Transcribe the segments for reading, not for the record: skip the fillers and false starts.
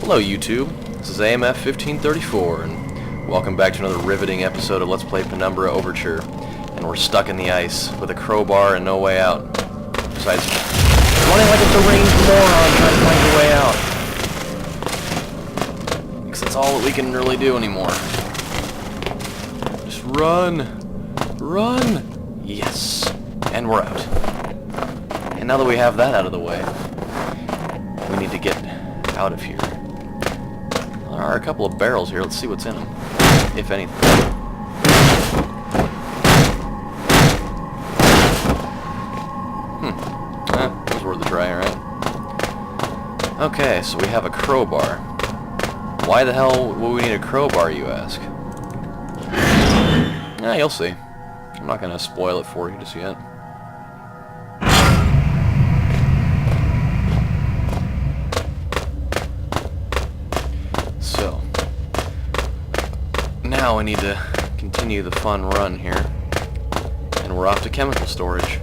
Hello YouTube, this is AMF 1534 and welcome back to another riveting episode of Let's Play Penumbra Overture. And we're stuck in the ice with a crowbar and no way out. Besides running like a deranged moron trying to find your way out. Because that's all that we can really do anymore. Just run! Run! Yes! And we're out. And now that we have that out of the way, we need to get out of here. There are a couple of barrels here. Let's see what's in them, if anything. That was worth a try, right? Okay, so we have a crowbar. Why the hell would we need a crowbar, you ask? You'll see. I'm not going to spoil it for you just yet. So, now we need to continue the fun run here, and we're off to chemical storage.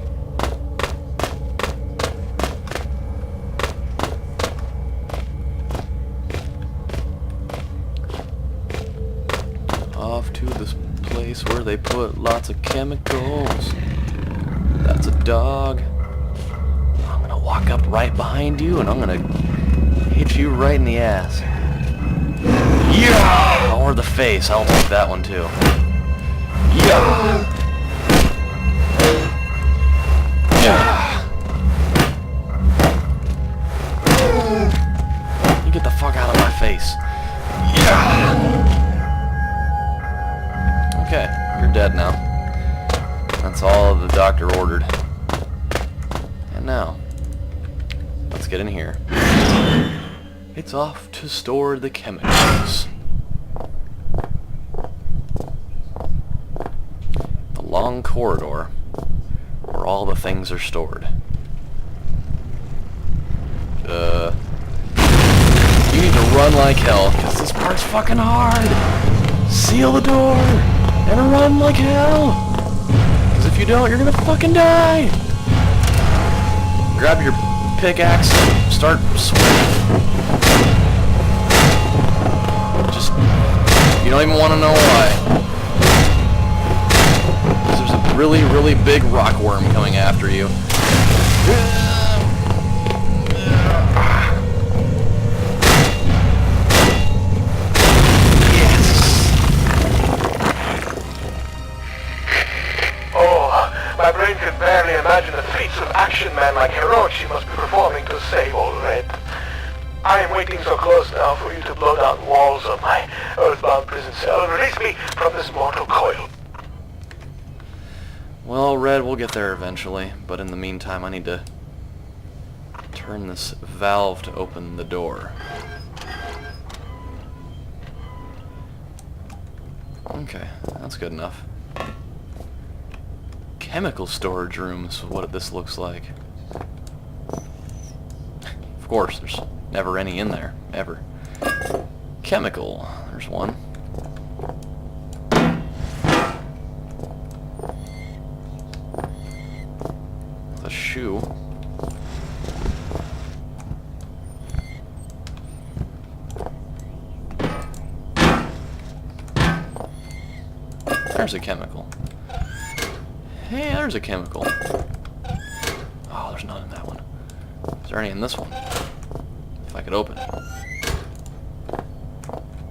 Off to this place where they put lots of chemicals. That's a dog. I'm gonna walk up right behind you and I'm gonna hit you right in the ass. Yeah! Or the face. I'll take that one too. Yeah! Yeah! You get the fuck out of my face. Yeah! Okay, you're dead now. That's all the doctor ordered. And now, let's get in here. It's off to store the chemicals. The long corridor where all the things are stored. You need to run like hell, because this part's fucking hard. Seal the door and run like hell. Because if you don't, you're gonna fucking die. Grab your pickaxe, start swinging. You don't even want to know why. There's a really, really big rock worm coming after you. Yes! Oh, my brain can barely imagine the feats of action man like Hiroshi must be performing to save old Red. I am waiting so close now for you to blow down walls of my earthbound prison cell and release me from this mortal coil. Well, Red, we'll get there eventually, but in the meantime I need to turn this valve to open the door. Okay, that's good enough. Chemical storage room is what this looks like. Of course, there's never any in there, ever. Chemical, there's one. A shoe. There's a chemical. Hey, there's a chemical. Oh, there's none in that one. Is there any in this one? If I could open it.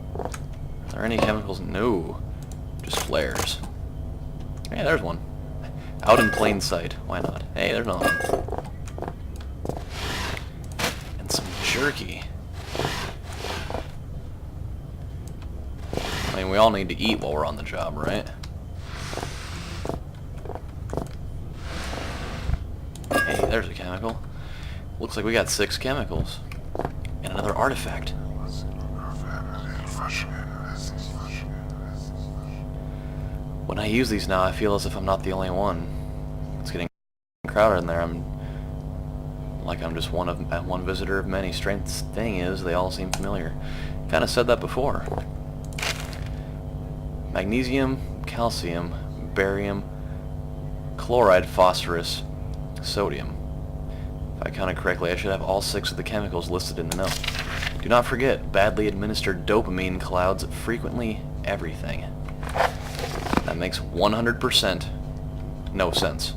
Are there any chemicals? No. Just flares. Hey, there's one. Out in plain sight. Why not? Hey, there's another one. And some jerky. I mean, we all need to eat while we're on the job, right? Hey, there's a chemical. Looks like we got 6 chemicals. And another artifact. When I use these now, I feel as if I'm not the only one. It's getting crowded in there. I'm just one visitor of many. Strange thing is, they all seem familiar. Kind of said that before. Magnesium, calcium, barium, chloride, phosphorus, sodium. If I counted correctly, I should have all 6 of the chemicals listed in the note. Do not forget, badly administered dopamine clouds frequently everything. That makes 100% no sense.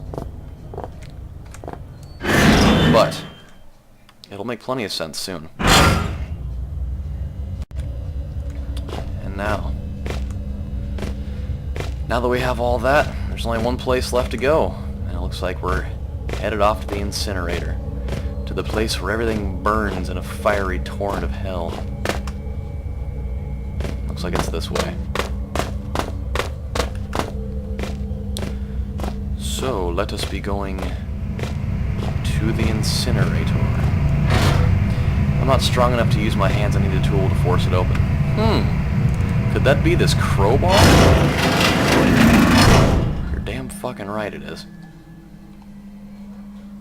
But it'll make plenty of sense soon. And now that we have all that, there's only one place left to go. And it looks like we're headed off to the incinerator. To the place where everything burns in a fiery torrent of hell. Looks like it's this way. So, let us be going to the incinerator. I'm not strong enough to use my hands. I need a tool to force it open. Could that be this crowbar? You're damn fucking right it is.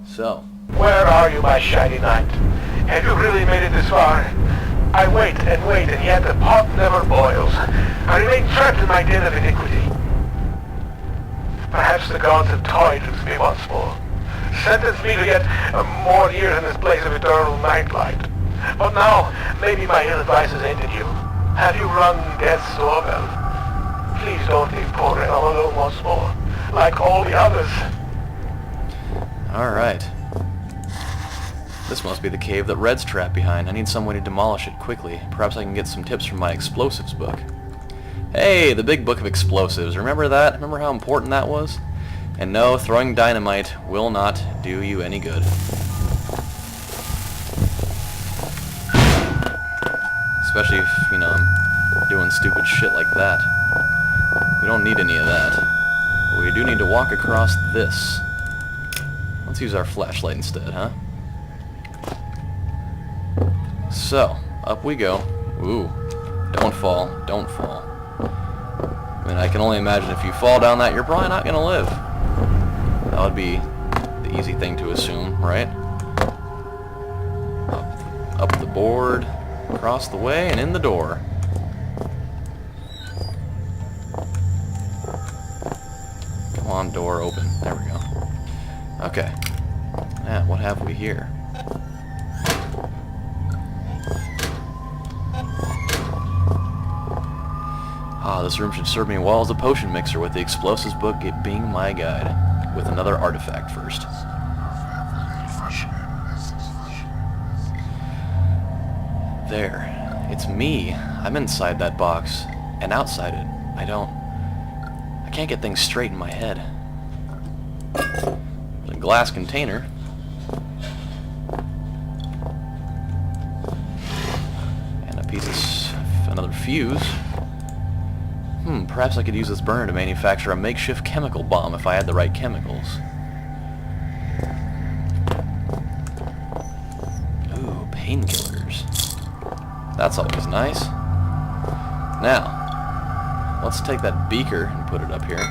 So. Where are you, my shiny knight? Have you really made it this far? I wait, and yet the pot never boils. I remain trapped in my den of iniquity. Perhaps the gods have toyed with me once more. Sentenced me to yet more years in this place of eternal nightlight. But now, maybe my ill advice has ended you. Have you rung death's doorbell? Please don't leave poor Ren all alone once more, like all the others. Alright. This must be the cave that Red's trapped behind. I need some way to demolish it quickly. Perhaps I can get some tips from my explosives book. Hey, the big book of explosives. Remember that? Remember how important that was? And no, throwing dynamite will not do you any good. Especially if, you know, I'm doing stupid shit like that. We don't need any of that. But we do need to walk across this. Let's use our flashlight instead, huh? So, up we go. Ooh, don't fall, don't fall. I mean, I can only imagine if you fall down that, you're probably not gonna live. That would be the easy thing to assume, right? Up the board, across the way, and in the door. Come on, door open. There we go. Okay. Now, what have we here? Ah, this room should serve me well as a potion mixer, with the explosives book being my guide. With another artifact first. There. It's me. I'm inside that box. And outside it. I can't get things straight in my head. There's a glass container. And a piece of another fuse. Perhaps I could use this burner to manufacture a makeshift chemical bomb if I had the right chemicals. Ooh, painkillers. That's always nice. Now, let's take that beaker and put it up here.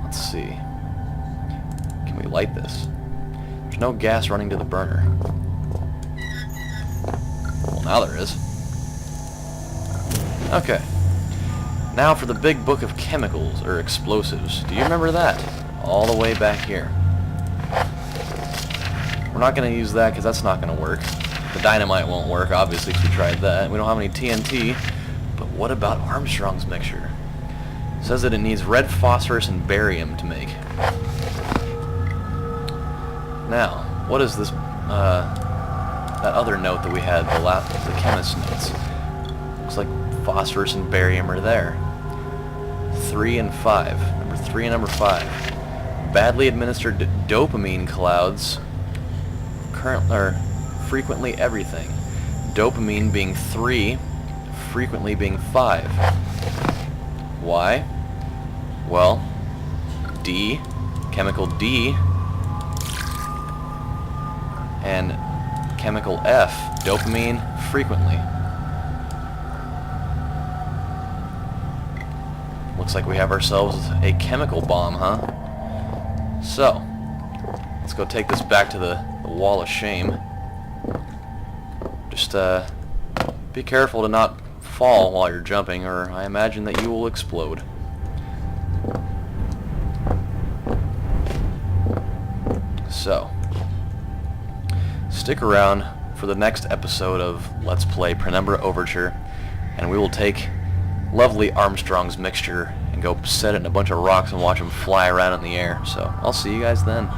Let's see. Can we light this? No gas running to the burner. Well, now there is. Okay. Now for the big book of chemicals, or explosives. Do you remember that? All the way back here. We're not going to use that because that's not going to work. The dynamite won't work, obviously, if we tried that. We don't have any TNT. But what about Armstrong's mixture? It says that it needs red phosphorus and barium to make. Now, what is this, that other note that we had, the chemist's notes? Looks like phosphorus and barium are there. 3 and 5. Number 3 and number 5. Badly administered dopamine clouds frequently everything. Dopamine being 3, frequently being 5. Why? Well, D, chemical D, and chemical F, dopamine, frequently. Looks like we have ourselves a chemical bomb, huh? So, let's go take this back to the wall of shame. Just, be careful to not fall while you're jumping, or I imagine that you will explode. So, stick around for the next episode of Let's Play Penumbra Overture, and we will take lovely Armstrong's mixture and go set it in a bunch of rocks and watch them fly around in the air. So, I'll see you guys then.